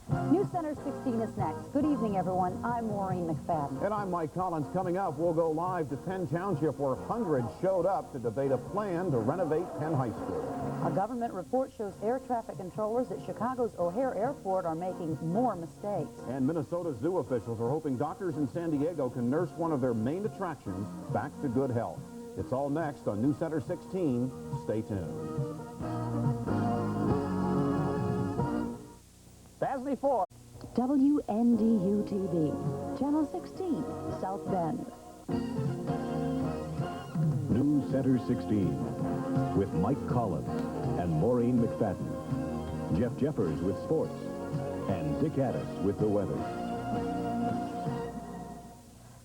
News Center 16 is next. Good evening, everyone. I'm Maureen McFadden. And I'm Mike Collins. Coming up, we'll go live to Penn Township, where hundreds showed up to debate a plan to renovate Penn High School. A government report shows air traffic controllers at Chicago's O'Hare Airport are making more mistakes. And Minnesota zoo officials are hoping doctors in San Diego can nurse one of their main attractions back to good health. It's all next on News Center 16. Stay tuned. As before. WNDU-TV, Channel 16, South Bend. News Center 16 with Mike Collins and Maureen McFadden. Jeff Jeffers with sports and Dick Addis with the weather.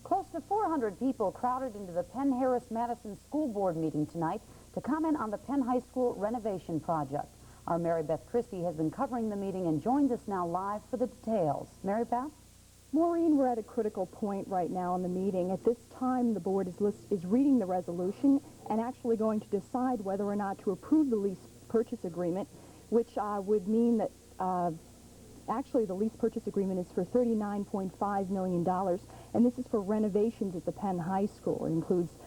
Close to 400 people crowded into the Penn Harris-Madison School Board meeting tonight to comment on the Penn High School renovation project. Our Mary Beth Christie has been covering the meeting and joins us now live for the details. Mary Beth? Maureen, we're at a critical point right now in the meeting. At this time, the board is reading the resolution and actually going to decide whether or not to approve the lease purchase agreement, which would mean that actually the lease purchase agreement is for $39.5 million, and this is for renovations at the Penn High School. It includes,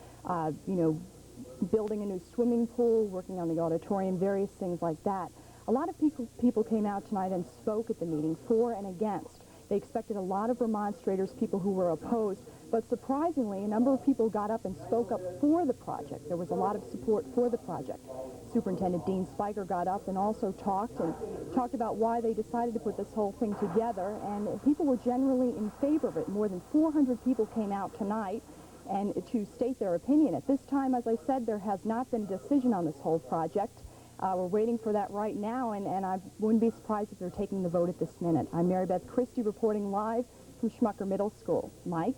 building a new swimming pool, working on the auditorium, various things like that. A lot of people came out tonight and spoke at the meeting for and against. They expected a lot of remonstrators, people who were opposed, but surprisingly, a number of people got up and spoke up for the project. There was a lot of support for the project. Superintendent Dean Spiker got up and also talked about why they decided to put this whole thing together, and people were generally in favor of it. More than 400 people came out tonight and to state their opinion. At this time, as I said, there has not been a decision on this whole project. We're waiting for that right now, and I wouldn't be surprised if they're taking the vote at this minute. I'm Mary Beth Christie reporting live from Schmucker Middle School. Mike?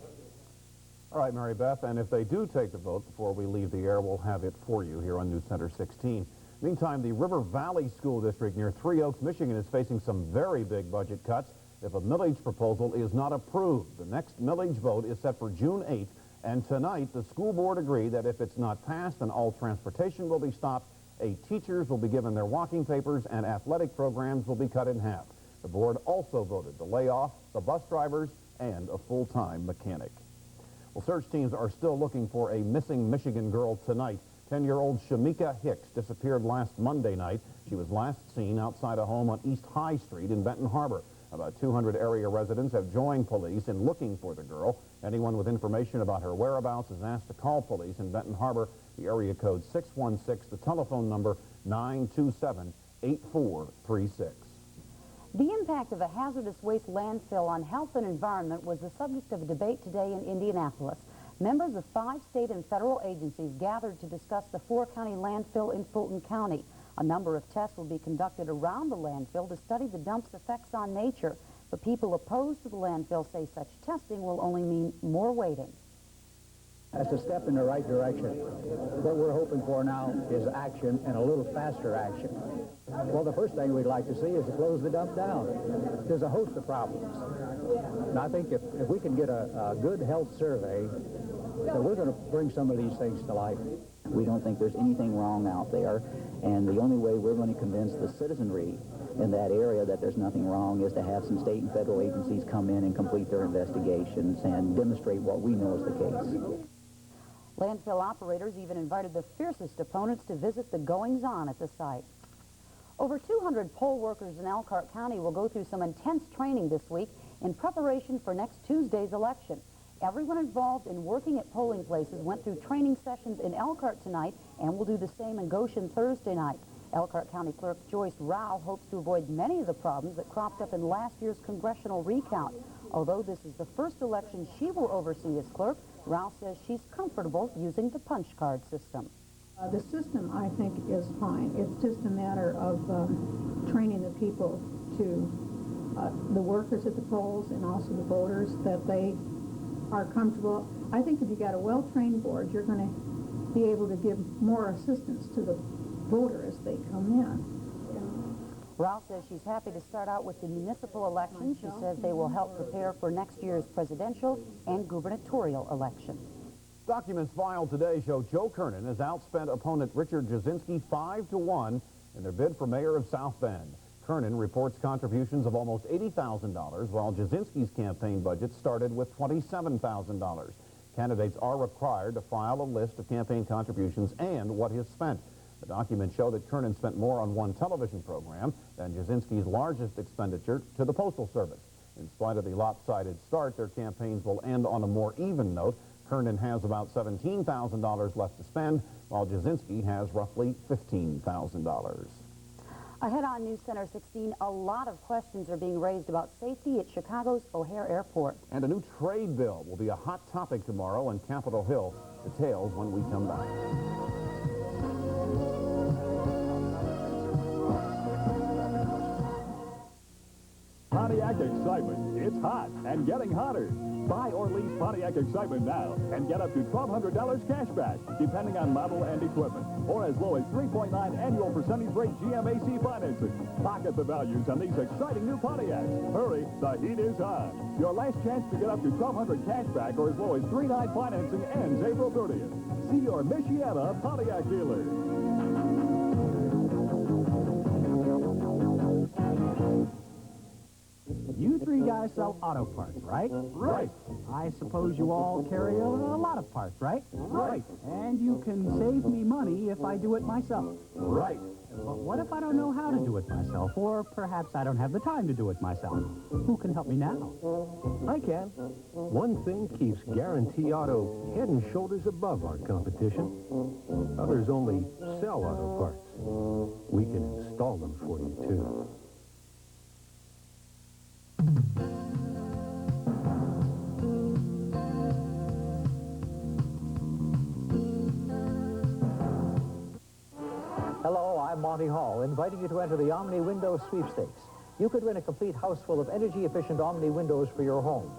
All right, Mary Beth, and if they do take the vote before we leave the air, we'll have it for you here on News Center 16. Meantime, the River Valley School District near Three Oaks, Michigan is facing some very big budget cuts if a millage proposal is not approved. The next millage vote is set for June 8th. And tonight, the school board agreed that if it's not passed, then all transportation will be stopped, teachers will be given their walking papers, and athletic programs will be cut in half. The board also voted to lay off the bus drivers and a full-time mechanic. Well, search teams are still looking for a missing Michigan girl tonight. 10-year-old Shamika Hicks disappeared last Monday night. She was last seen outside a home on East High Street in Benton Harbor. About 200 area residents have joined police in looking for the girl. Anyone with information about her whereabouts is asked to call police in Benton Harbor. The area code 616, the telephone number 927-8436. The impact of a hazardous waste landfill on health and environment was the subject of a debate today in Indianapolis. Members of 5 state and federal agencies gathered to discuss the 4-county landfill in Fulton County. A number of tests will be conducted around the landfill to study the dump's effects on nature. But people opposed to the landfill say such testing will only mean more waiting. That's a step in the right direction. What we're hoping for now is action, and a little faster action. Well, the first thing we'd like to see is to close the dump down. There's a host of problems. And I think if we can get a good health survey, then we're going to bring some of these things to light. We don't think there's anything wrong out there, and the only way we're going to convince the citizenry in that area that there's nothing wrong is to have some state and federal agencies come in and complete their investigations and demonstrate what we know is the case. Landfill operators even invited the fiercest opponents to visit the goings-on at the site. Over 200 poll workers in Elkhart County will go through some intense training this week in preparation for next Tuesday's election. Everyone involved in working at polling places went through training sessions in Elkhart tonight and will do the same in Goshen Thursday night. Elkhart County Clerk Joyce Rao hopes to avoid many of the problems that cropped up in last year's congressional recount. Although this is the first election she will oversee as clerk, Rao says she's comfortable using the punch card system. The system, I think, is fine. It's just a matter of training the people to, the workers at the polls and also the voters, that they are comfortable. I think if you got a well-trained board, you're going to be able to give more assistance to the voter as they come in. Rao says she's happy to start out with the municipal election. She says they will help prepare for next year's presidential and gubernatorial election. Documents filed today show Joe Kernan has outspent opponent Richard Jasinski 5-1 in their bid for mayor of South Bend. Kernan reports contributions of almost $80,000, while Jasinski's campaign budget started with $27,000. Candidates are required to file a list of campaign contributions and what is spent. The documents show that Kernan spent more on one television program than Jasinski's largest expenditure to the Postal Service. In spite of the lopsided start, their campaigns will end on a more even note. Kernan has about $17,000 left to spend, while Jasinski has roughly $15,000. Ahead on News Center 16, a lot of questions are being raised about safety at Chicago's O'Hare Airport. And a new trade bill will be a hot topic tomorrow on Capitol Hill. Details when we come back. Pontiac Excitement. It's hot and getting hotter. Buy or lease Pontiac Excitement now and get up to $1,200 cash back, depending on model and equipment, or as low as 3.9 annual percentage rate GMAC financing. Pocket the values on these exciting new Pontiacs. Hurry, the heat is on. Your last chance to get up to $1,200 cash back or as low as 3.9 financing ends April 30th. See your Michiana Pontiac dealer. You three guys sell auto parts, right? Right. I suppose you all carry a lot of parts, right? Right. And you can save me money if I do it myself. Right. But what if I don't know how to do it myself? Or perhaps I don't have the time to do it myself? Who can help me now? I can. One thing keeps Guarantee Auto head and shoulders above our competition. Others only sell auto parts. We can install them for you, too. Hello, I'm Monty Hall, inviting you to enter the Omni Window Sweepstakes. You could win a complete house full of energy-efficient Omni windows for your home.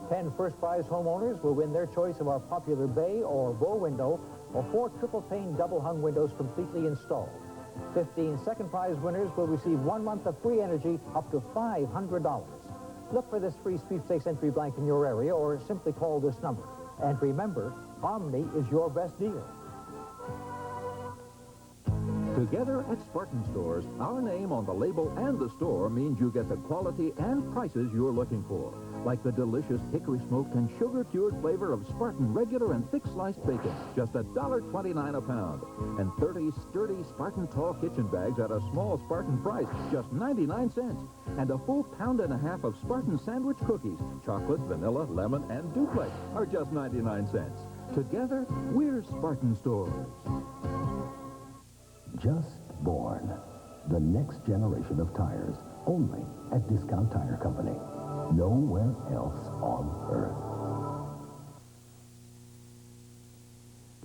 10 first-prize homeowners will win their choice of our popular bay or bow window, or 4 triple-pane double-hung windows completely installed. 15 second-prize winners will receive 1 month of free energy up to $500. Look for this free sweepstakes entry blank in your area, or simply call this number. And remember, Omni is your best deal. Together at Spartan Stores, our name on the label and the store means you get the quality and prices you're looking for. Like the delicious hickory smoked and sugar-cured flavor of Spartan regular and thick-sliced bacon, just $1.29 a pound. And 30 sturdy Spartan tall kitchen bags at a small Spartan price, just 99 cents. And a full pound and a half of Spartan sandwich cookies, chocolate, vanilla, lemon, and duplex, are just 99 cents. Together, we're Spartan Stores. Just born. The next generation of tires, only at Discount Tire Company. Nowhere else on earth.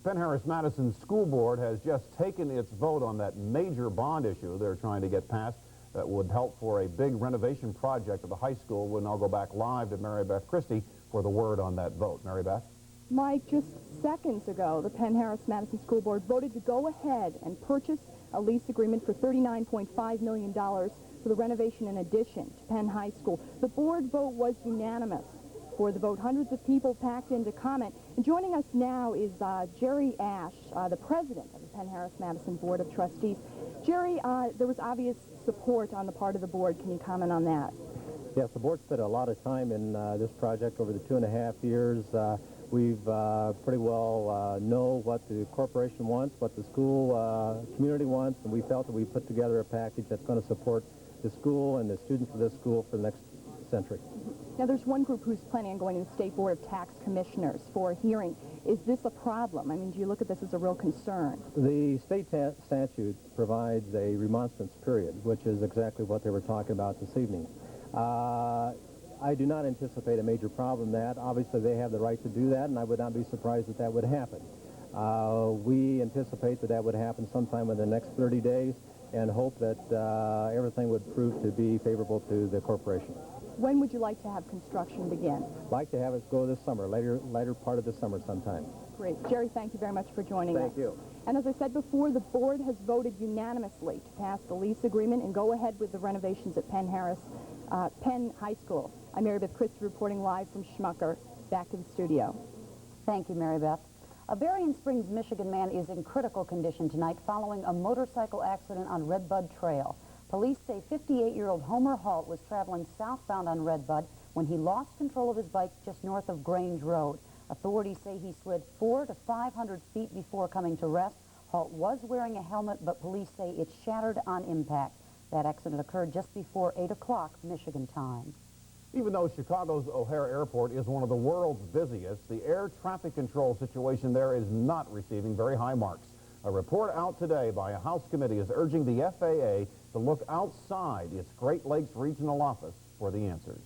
Penn Harris-Madison School Board has just taken its vote on that major bond issue they're trying to get passed that would help for a big renovation project of the high school. We'll now go back live to Mary Beth Christie for the word on that vote. Mary Beth? Mike, just seconds ago, the Penn Harris-Madison School Board voted to go ahead and purchase a lease agreement for $39.5 million for the renovation and addition to Penn High School. The board vote was unanimous. For the vote, hundreds of people packed in to comment. And joining us now is Jerry Ash, the president of the Penn Harris-Madison Board of Trustees. Jerry, there was obvious support on the part of the board. Can you comment on that? Yes, the board spent a lot of time in this project over the 2.5 years. We've pretty well know what the corporation wants, what the school community wants, and we felt that we put together a package that's going to support the school and the students of this school for the next century. Now, there's one group who's planning on going to the State Board of Tax Commissioners for a hearing. Is this a problem? I mean, do you look at this as a real concern? The state statute provides a remonstrance period, which is exactly what they were talking about this evening. I do not anticipate a major problem in that. Obviously, they have the right to do that, and I would not be surprised that that would happen. We anticipate that that would happen sometime in the next 30 days and hope that everything would prove to be favorable to the corporation. When would you like to have construction begin? Like to have it go this summer, later part of the summer sometime. Great. Jerry, thank you very much for joining us. Thank you. And as I said before, the board has voted unanimously to pass the lease agreement and go ahead with the renovations at Penn High School. I'm Mary Beth Christie reporting live from Schmucker. Back to the studio. Thank you, Mary Beth. A Berrien Springs, Michigan man is in critical condition tonight following a motorcycle accident on Redbud Trail. Police say 58-year-old Homer Halt was traveling southbound on Redbud when he lost control of his bike just north of Grange Road. Authorities say he slid 400 to 500 feet before coming to rest. Halt was wearing a helmet, but police say it shattered on impact. That accident occurred just before 8 o'clock Michigan time. Even though Chicago's O'Hare Airport is one of the world's busiest, the air traffic control situation there is not receiving very high marks. A report out today by a House committee is urging the FAA to look outside its Great Lakes regional office for the answers.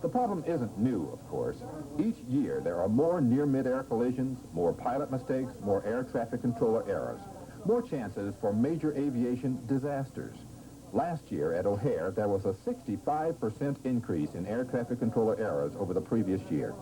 The problem isn't new, of course. Each year there are more near-mid-air collisions, more pilot mistakes, more air traffic controller errors, more chances for major aviation disasters. Last year at O'Hare, there was a 65% increase in air traffic controller errors over the previous year.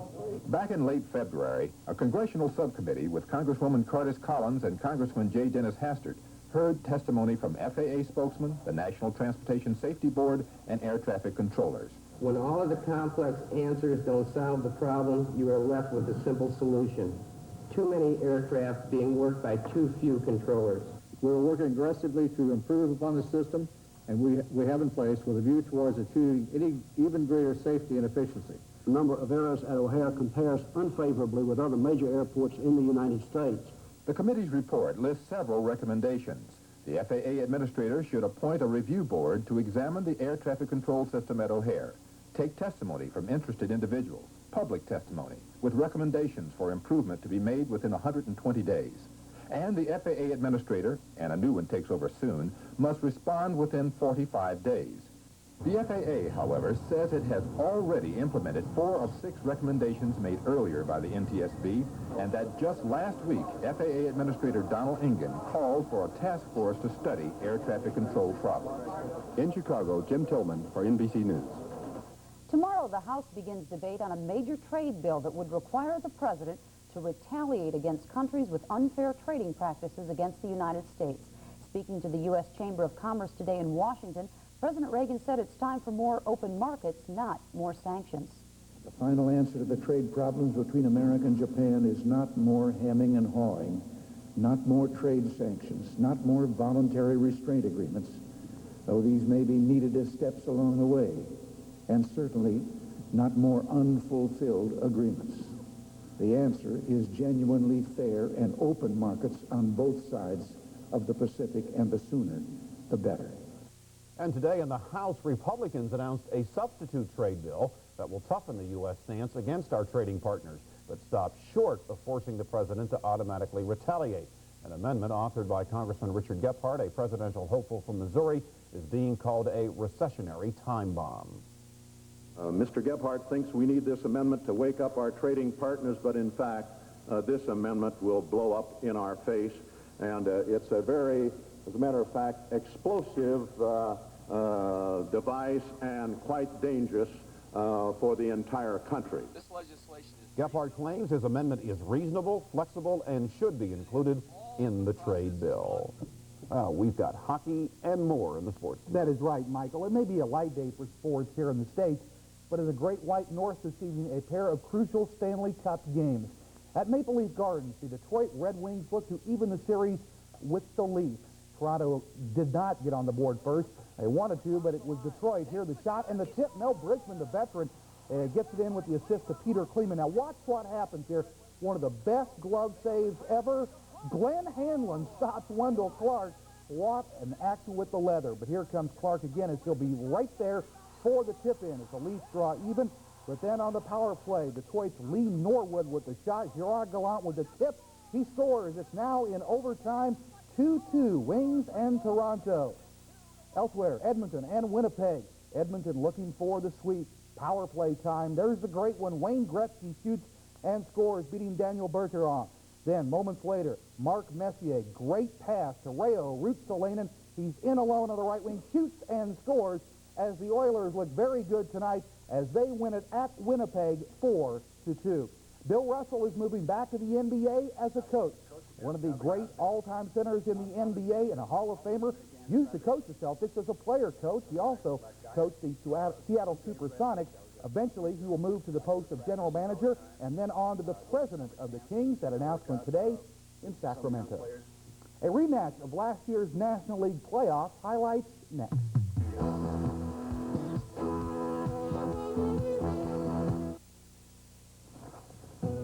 Back in late February, a congressional subcommittee with Congresswoman Curtis Collins and Congressman J. Dennis Hastert heard testimony from FAA spokesmen, the National Transportation Safety Board, and air traffic controllers. When all of the complex answers don't solve the problem, you are left with a simple solution. Too many aircraft being worked by too few controllers. We're working aggressively to improve upon the system, and we have in place with a view towards achieving even greater safety and efficiency. The number of errors at O'Hare compares unfavorably with other major airports in the United States. The committee's report lists several recommendations. The FAA administrator should appoint a review board to examine the air traffic control system at O'Hare, take testimony from interested individuals, public testimony, with recommendations for improvement to be made within 120 days. And the FAA administrator, and a new one takes over soon, must respond within 45 days. The FAA, however, says it has already implemented 4 of 6 recommendations made earlier by the NTSB, and that just last week, FAA Administrator Donald Engen called for a task force to study air traffic control problems. In Chicago, Jim Tillman for NBC News. Tomorrow, the House begins debate on a major trade bill that would require the president to retaliate against countries with unfair trading practices against the United States. Speaking to the U.S. Chamber of Commerce today in Washington, President Reagan said it's time for more open markets, not more sanctions. The final answer to the trade problems between America and Japan is not more hemming and hawing, not more trade sanctions, not more voluntary restraint agreements, though these may be needed as steps along the way, and certainly not more unfulfilled agreements. The answer is genuinely fair and open markets on both sides of the Pacific, and the sooner, the better. And today in the House, Republicans announced a substitute trade bill that will toughen the U.S. stance against our trading partners, but stop short of forcing the president to automatically retaliate. An amendment authored by Congressman Richard Gephardt, a presidential hopeful from Missouri, is being called a recessionary time bomb. Mr. Gephardt thinks we need this amendment to wake up our trading partners, but in fact, this amendment will blow up in our face, and it's a very, as a matter of fact, explosive device and quite dangerous for the entire country. This legislation is... Gephardt claims his amendment is reasonable, flexible, and should be included in the trade bill. We've got hockey and more in the sports. That is right, Michael. It may be a light day for sports here in the States, but in the Great White North this evening, a pair of crucial Stanley Cup games. At Maple Leaf Gardens, the Detroit Red Wings look to even the series with the Leafs. Toronto did not get on the board first. They wanted to, but it was Detroit. Here the shot and the tip. Mel Bridgman, the veteran, gets it in with the assist to Peter Kleeman. Now watch what happens here. One of the best glove saves ever. Glenn Hanlon stops Wendell Clark. What an action with the leather. But here comes Clark again, as he'll be right there for the tip-in as the Leafs draw even. But then on the power play, Detroit's Lee Norwood with the shot. Gerard Gallant with the tip. He scores. It's now in overtime, 2-2, Wings and Toronto. Elsewhere, Edmonton and Winnipeg. Edmonton looking for the sweep. Power play time. There's the great one. Wayne Gretzky shoots and scores, beating Daniel Bergeron. Then, moments later, Mark Messier, great pass to Rayo Ruotsalainen. He's in alone on the right wing, shoots and scores as the Oilers look very good tonight as they win it at Winnipeg 4-2. Bill Russell is moving back to the NBA as a coach. One of the great all-time centers in the NBA and a Hall of Famer. Used to coach the Celtics as a player coach. He also coached the Seattle Supersonics. Eventually, he will move to the post of general manager and then on to the president of the Kings. That announcement today in Sacramento. A rematch of last year's National League playoffs highlights next.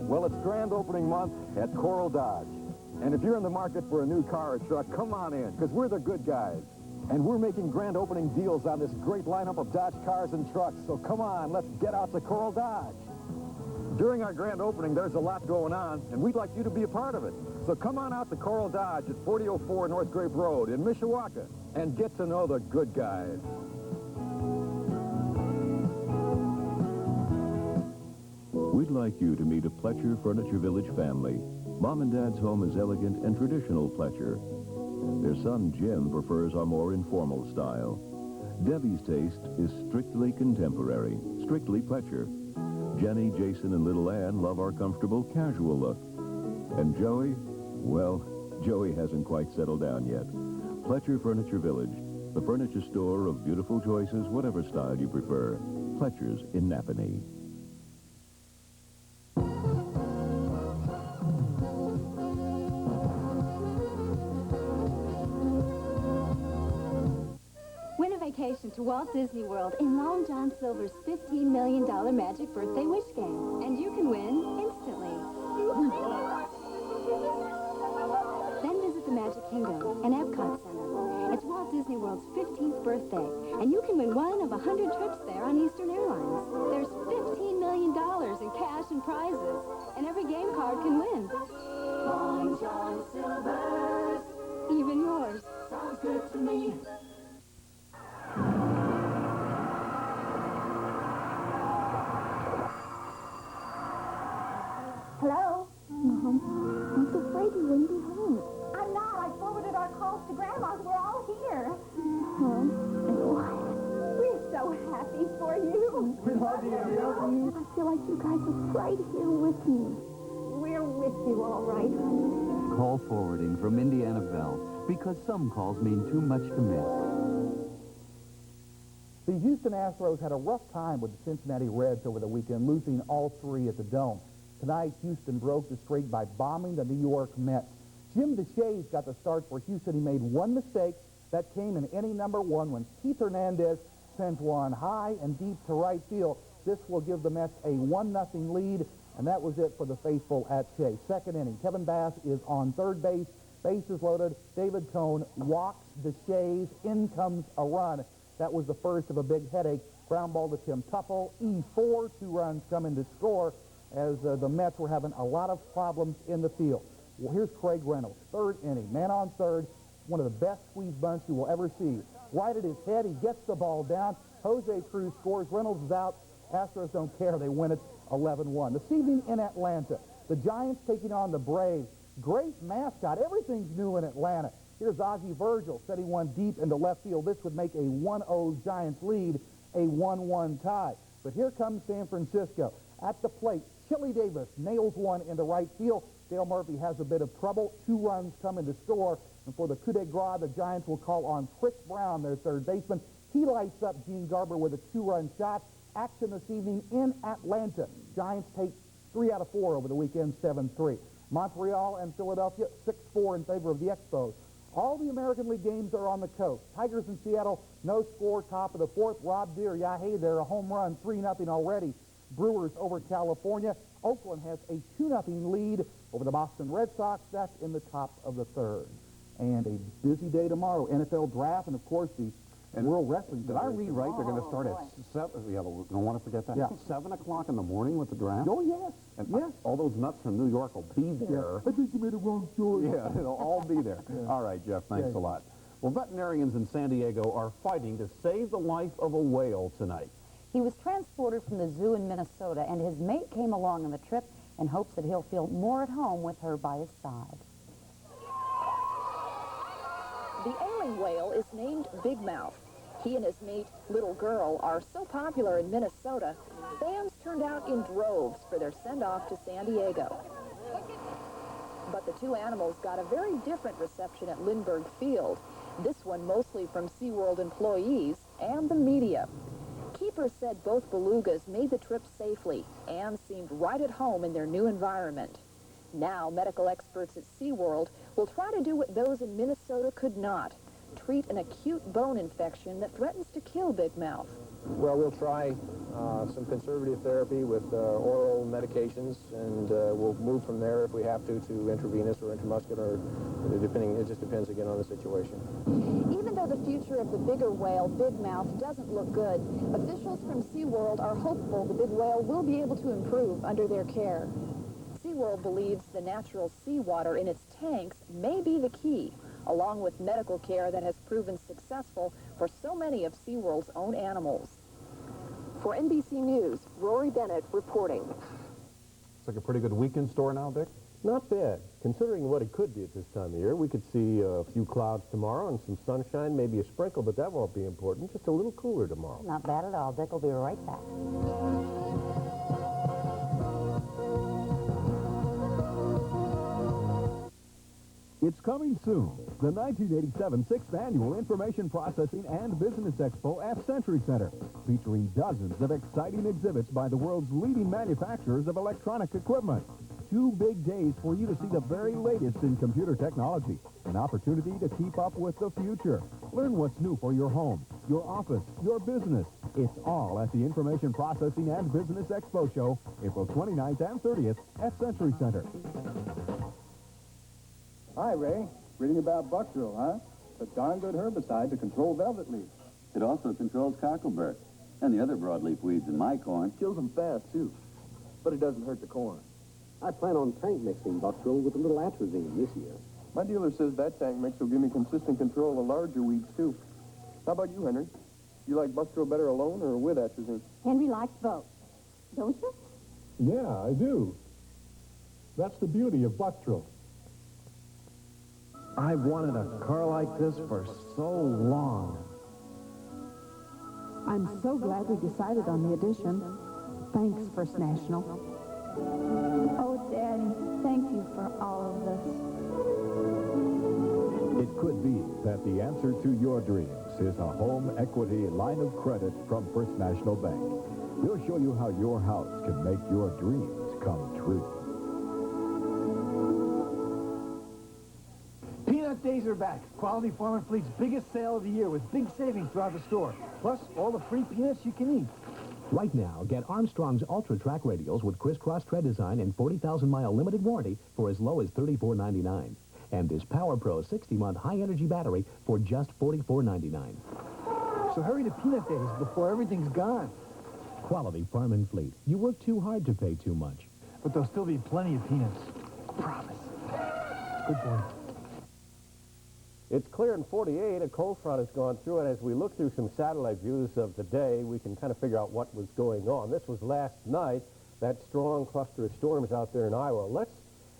Well, it's grand opening month at Coral Dodge. And if you're in the market for a new car or truck, come on in, because we're the good guys. And we're making grand opening deals on this great lineup of Dodge cars and trucks. So come on, let's get out to Coral Dodge. During our grand opening, there's a lot going on, and we'd like you to be a part of it. So come on out to Coral Dodge at 4004 North Grape Road in Mishawaka and get to know the good guys. We'd like you to meet a Pletcher Furniture Village family. Mom and Dad's home is elegant and traditional Pletcher. Their son, Jim, prefers our more informal style. Debbie's taste is strictly contemporary, strictly Pletcher. Jenny, Jason, and little Ann love our comfortable, casual look. And Joey, well, Joey hasn't quite settled down yet. Pletcher Furniture Village, the furniture store of beautiful choices, whatever style you prefer. Pletcher's in Napanee. Vacation to Walt Disney World in Long John Silver's $15 million Magic Birthday Wish Game, and you can win instantly. Then visit the Magic Kingdom and Epcot Center. It's Walt Disney World's 15th birthday, and you can win one of 100 trips there on Eastern Airlines. There's $15 million in cash and prizes, and every game card can win. Long John Silver's, even yours. Sounds good to me. Hello? Mom, I'm so afraid you wouldn't be home. I'm not. I forwarded our calls to Grandma's. We're all here. Mom, we're so happy for you. We love you. We love you. I feel like you guys are right here with me. We're with you, all right, honey. Call forwarding from Indiana Bell, because some calls mean too much to miss. The Houston Astros had a rough time with the Cincinnati Reds over the weekend, losing all three at the Dome. Tonight, Houston broke the streak by bombing the New York Mets. Jim DeShays got the start for Houston. He made one mistake. That came in inning number one when Keith Hernandez sent one high and deep to right field. This will give the Mets a 1-0 lead, and that was it for the faithful at Chase. Second inning, Kevin Bass is on third base. Bases loaded. David Cone walks DeShays. In comes a run. That was the first of a big headache. Ground ball to Tim Tuffle. E4, 2 runs come in to score as the Mets were having a lot of problems in the field. Well, here's Craig Reynolds, third inning, man on third, one of the best squeeze bunts you will ever see. Right at his head, he gets the ball down. Jose Cruz scores. Reynolds is out. Astros don't care. They win it 11-1. This evening in Atlanta, the Giants taking on the Braves. Great mascot. Everything's new in Atlanta. Here's Ozzie Virgil setting one deep into left field. This would make a 1-0 Giants lead, a 1-1 tie. But here comes San Francisco. At the plate, Chili Davis nails one into right field. Dale Murphy has a bit of trouble. 2 runs come in to score. And for the coup de grace, the Giants will call on Chris Brown, their third baseman. He lights up Gene Garber with a 2-run shot. Action this evening in Atlanta. Giants take 3 out of 4 over the weekend, 7-3. Montreal and Philadelphia, 6-4 in favor of the Expos. All the American League games are on the coast. Tigers in Seattle, no score, top of the 4th. Rob Deere, yeah, hey there, a home run, 3-0 already. Brewers over California. Oakland has a 2-0 lead over the Boston Red Sox. That's in the top of the 3rd. And a busy day tomorrow. NFL draft and, of course, the World Wrestling. Did I read right? They're going to start at 7. Yeah, we don't want to forget that. Yeah. 7 o'clock in the morning with the draft. Oh, yes. And yes. All those nuts from New York will be there. I think you made a wrong choice. Yeah, they'll all be there. Yeah. All right, Jeff, thanks Yeah. a lot. Well, veterinarians in San Diego are fighting to save the life of a whale tonight. He was transported from the zoo in Minnesota, and his mate came along on the trip in hopes that he'll feel more at home with her by his side. The ailing whale is named Big Mouth. He and his mate, Little Girl, are so popular in Minnesota, fans turned out in droves for their send-off to San Diego. But the 2 animals got a very different reception at Lindbergh Field, this one mostly from SeaWorld employees and the media. Keepers said both belugas made the trip safely and seemed right at home in their new environment. Now, medical experts at SeaWorld will try to do what those in Minnesota could not, treat an acute bone infection that threatens to kill Big Mouth. Well, we'll try some conservative therapy with oral medications, and we'll move from there if we have to intravenous or intramuscular, depending. It just depends again on the situation. Even though the future of the bigger whale, Big Mouth, doesn't look good, officials from SeaWorld are hopeful the big whale will be able to improve under their care. SeaWorld believes the natural seawater in its tanks may be the key, along with medical care that has proven successful for so many of SeaWorld's own animals. For NBC News, Rory Bennett reporting. It's like a pretty good weekend store now, Dick? Not bad. Considering what it could be at this time of year, we could see a few clouds tomorrow and some sunshine, maybe a sprinkle, but that won't be important. Just a little cooler tomorrow. Not bad at all. Dick will be right back. It's coming soon. The 1987 6th Annual Information Processing and Business Expo at Century Center, featuring dozens of exciting exhibits by the world's leading manufacturers of electronic equipment. 2 big days for you to see the very latest in computer technology. An opportunity to keep up with the future. Learn what's new for your home, your office, your business. It's all at the Information Processing and Business Expo Show, April 29th and 30th at Century Center. Hi, Ray. Reading about Buckthrill, huh? It's a darn good herbicide to control velvet leaf. It also controls cocklebur and the other broadleaf weeds in my corn. Kills them fast, too. But it doesn't hurt the corn. I plan on tank mixing Buckthrill with a little atrazine this year. My dealer says that tank mix will give me consistent control of larger weeds, too. How about you, Henry? You like Buckthrill better alone or with atrazine? Henry likes both. Don't you? Yeah, I do. That's the beauty of Buckthrill. I've wanted a car like this for so long. I'm so glad we decided on the addition. Thanks, First National. Oh, Daddy, thank you for all of this. It could be that the answer to your dreams is a home equity line of credit from First National Bank. We'll show you how your house can make your dreams come true. Peanut days are back. Quality Farm and Fleet's biggest sale of the year with big savings throughout the store. Plus, all the free peanuts you can eat. Right now, get Armstrong's Ultra Track radials with crisscross tread design and 40,000-mile limited warranty for as low as $34.99. And this Power Pro 60-month high-energy battery for just $44.99. So hurry to Peanut Days before everything's gone. Quality Farm and Fleet. You work too hard to pay too much. But there'll still be plenty of peanuts. I promise. Good boy. It's clear in 48, a cold front has gone through, and as we look through some satellite views of the day, we can kind of figure out what was going on. This was last night, that strong cluster of storms out there in Iowa. Let's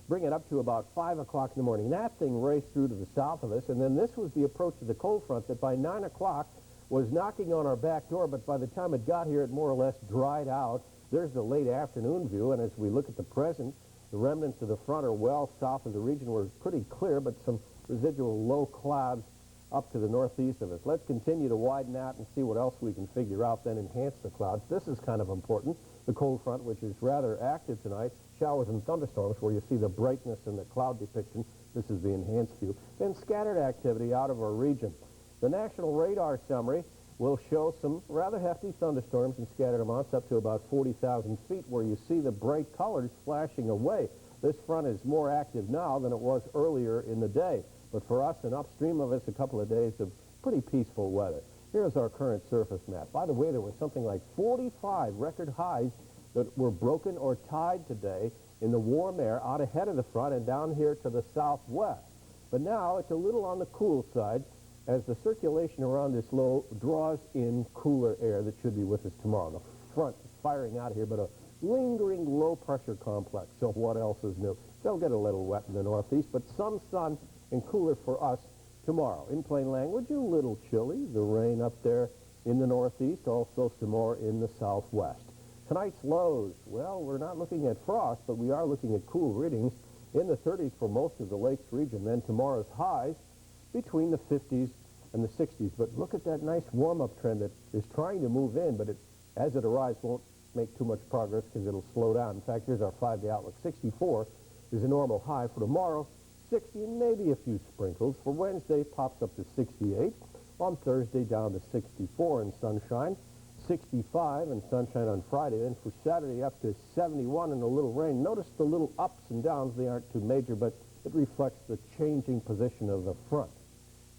bring it up to about 5 o'clock in the morning. That thing raced through to the south of us, and then this was the approach of the cold front that by 9 o'clock was knocking on our back door, but by the time it got here, it more or less dried out. There's the late afternoon view, and as we look at the present, the remnants of the front are well south of the region. We're pretty clear, but some residual low clouds up to the northeast of us. Let's continue to widen out and see what else we can figure out, then enhance the clouds. This is kind of important. The cold front, which is rather active tonight, showers and thunderstorms where you see the brightness in the cloud depiction. This is the enhanced view. Then scattered activity out of our region. The National Radar Summary will show some rather hefty thunderstorms in scattered amounts up to about 40,000 feet where you see the bright colors flashing away. This front is more active now than it was earlier in the day. But for us and upstream of us, a couple of days of pretty peaceful weather. Here's our current surface map. By the way, there was something like 45 record highs that were broken or tied today in the warm air out ahead of the front and down here to the southwest. But now it's a little on the cool side as the circulation around this low draws in cooler air that should be with us tomorrow. The front is firing out here, but a lingering low-pressure complex. So what else is new? They'll get a little wet in the northeast, but some sun and cooler for us tomorrow. In plain language, a little chilly. The rain up there in the northeast, also some more in the southwest. Tonight's lows, well, we're not looking at frost, but we are looking at cool readings in the 30s for most of the lakes region. Then tomorrow's highs between the 50s and the 60s. But look at that nice warm-up trend that is trying to move in, but as it arrives, won't make too much progress because it'll slow down. In fact, here's our 5-day outlook. 64 There's a normal high for tomorrow, 60 and maybe a few sprinkles. For Wednesday, pops up to 68. On Thursday, down to 64 and sunshine. 65 and sunshine on Friday. Then for Saturday, up to 71 and a little rain. Notice the little ups and downs. They aren't too major, but it reflects the changing position of the front.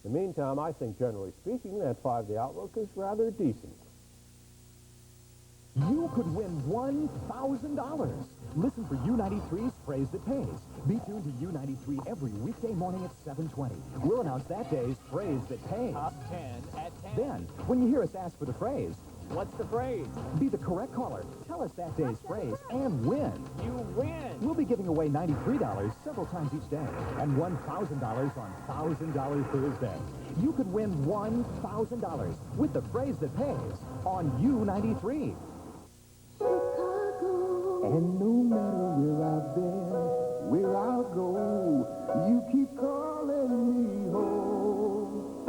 In the meantime, I think, generally speaking, that 5-day outlook is rather decent. You could win $1,000. Listen for U93's Phrase That Pays. Be tuned to U93 every weekday morning at 7:20. We'll announce that day's Phrase That Pays. Top 10 at 10. Then, when you hear us ask for the phrase, what's the phrase? Be the correct caller. Tell us that day's phrase and win. You win. We'll be giving away $93 several times each day and $1,000 on $1,000 Thursday. You could win $1,000 with the Phrase That Pays on U93. And no matter where I've been, where I'll go, you keep calling me home.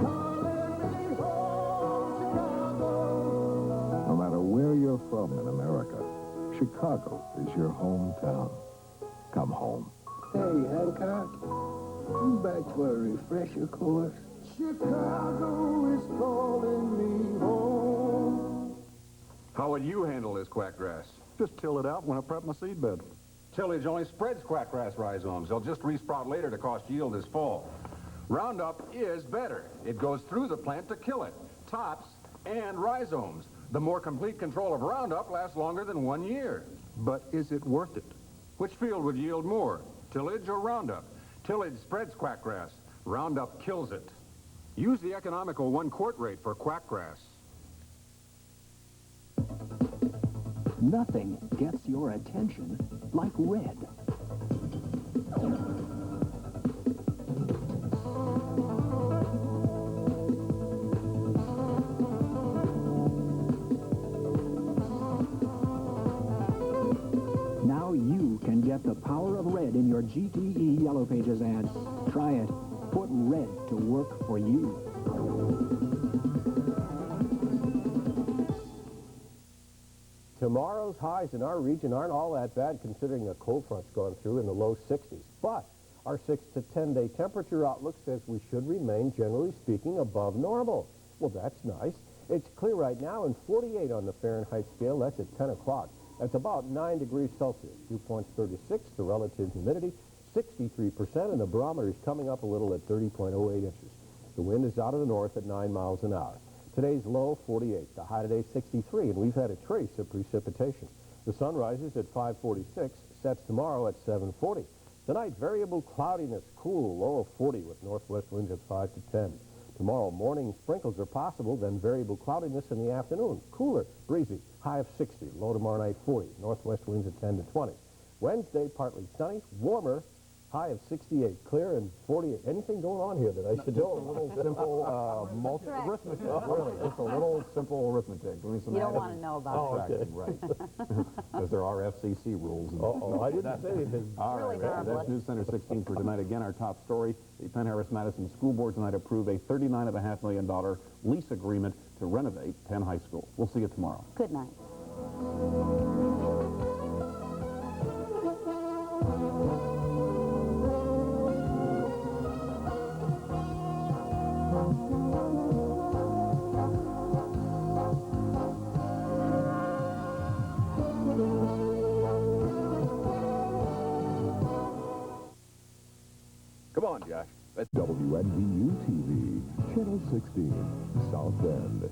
Calling me home, Chicago. No matter where you're from in America, Chicago is your hometown. Come home. Hey, Hancock, you back for a refresher course? Chicago is calling me home. How would you handle this quackgrass? Just till it out when I prep my seed bed. Tillage only spreads quackgrass rhizomes. They'll just resprout later to cost yield this fall. Roundup is better. It goes through the plant to kill it, tops and rhizomes. The more complete control of Roundup lasts longer than 1 year. But is it worth it? Which field would yield more, tillage or Roundup? Tillage spreads quackgrass. Roundup kills it. Use the economical 1-quart rate for quackgrass. Nothing gets your attention like red. Now you can get the power of red in your GTE Yellow Pages ad. Try it. Put red to work for you. Tomorrow's highs in our region aren't all that bad considering a cold front's gone through in the low 60s. But our 6 to 10-day temperature outlook says we should remain, generally speaking, above normal. Well, that's nice. It's clear right now and 48 on the Fahrenheit scale. That's at 10 o'clock. That's about 9 degrees Celsius. Dew point's 36, the relative humidity 63%, and the barometer is coming up a little at 30.08 inches. The wind is out of the north at 9 miles an hour. Today's low, 48. The high today, 63, and we've had a trace of precipitation. The sun rises at 5:46, sets tomorrow at 7:40. Tonight, variable cloudiness, cool, low of 40 with northwest winds at 5 to 10. Tomorrow morning, sprinkles are possible, then variable cloudiness in the afternoon. Cooler, breezy, high of 60, low tomorrow night 40, northwest winds at 10 to 20. Wednesday, partly sunny, warmer, high of 68, clear, and 48. Anything going on here that I should know? A little simple arithmetic, really. Just a little simple arithmetic. Doing some you don't want to know about it. Right. Because there are FCC rules. Uh-oh, I didn't say anything. All right, that's News Center 16 for tonight. Again, our top story, the Penn Harris-Madison School Board tonight approved a $39.5 million lease agreement to renovate Penn High School. We'll see you tomorrow. Good night. Come on, Josh. WNDU-TV, Channel 16, South Bend.